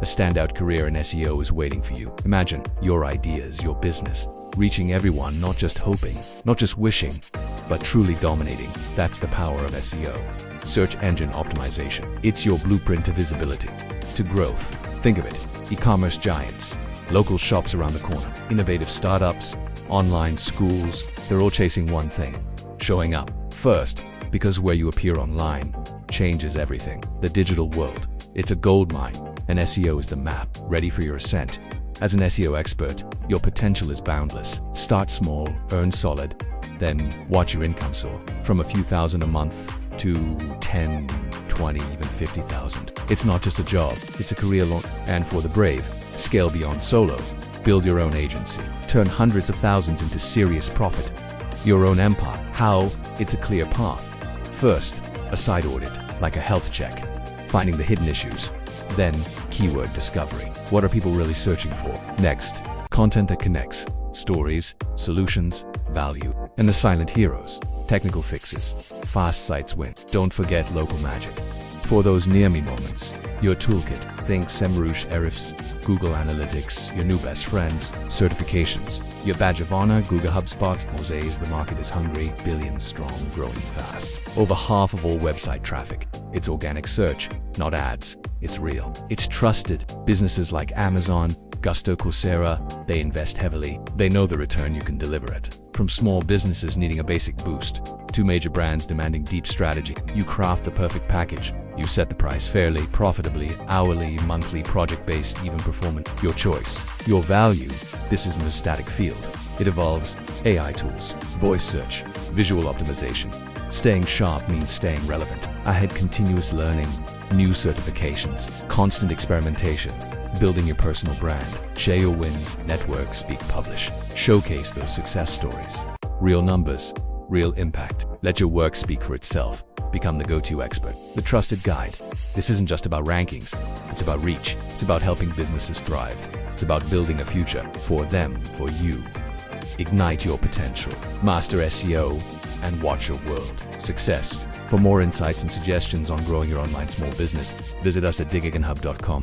A standout career in SEO is waiting for you. Imagine your ideas, your business, reaching everyone, not just hoping, not just wishing, but truly dominating. That's the power of SEO. Search engine optimization. It's your blueprint to visibility, to growth. Think of it. E-commerce giants, local shops around the corner, innovative startups, online schools, they're all chasing one thing: showing up first, because where you appear online changes everything. The digital world, it's a goldmine, and SEO is the map, ready for your ascent. As an SEO expert, your potential is boundless. Start small, earn solid, then watch your income soar from a few thousand a month to 10, 20, even 50,000. It's not just a job, it's a career long. And for the brave, scale beyond solo. Build your own agency. Turn hundreds of thousands into serious profit. Your own empire. How? It's a clear path. First, a site audit, like a health check. Finding the hidden issues. Then, keyword discovery. What are people really searching for? Next, content that connects. Stories, solutions, value. And the silent heroes. Technical fixes. Fast sites win. Don't forget local magic. For those near-me moments, your toolkit. Think SEMrush, Ahrefs, Google Analytics, your new best friends, certifications. Your badge of honor, Google HubSpot, Mosaic. The market is hungry, billions strong, growing fast. Over half of all website traffic. It's organic search, not ads. It's real. It's trusted. Businesses like Amazon, Gusto, Coursera, they invest heavily. They know the return you can deliver it. From small businesses needing a basic boost, to major brands demanding deep strategy, you craft the perfect package. You set the price fairly, profitably, hourly, monthly, project-based, even performant. Your choice. Your value. This isn't a static field. It evolves. AI tools, voice search, visual optimization. Staying sharp means staying relevant. Ahead, continuous learning, new certifications, constant experimentation. Building your personal brand. Share your wins, network, speak, publish. Showcase those success stories. Real numbers, real impact. Let your work speak for itself. Become the go-to expert, the trusted guide. This isn't just about rankings. It's about reach. It's about helping businesses thrive. It's about building a future for them, for you. Ignite your potential. Master SEO and watch your world success. For more insights and suggestions on growing your online small business, visit us at digiganhub.com.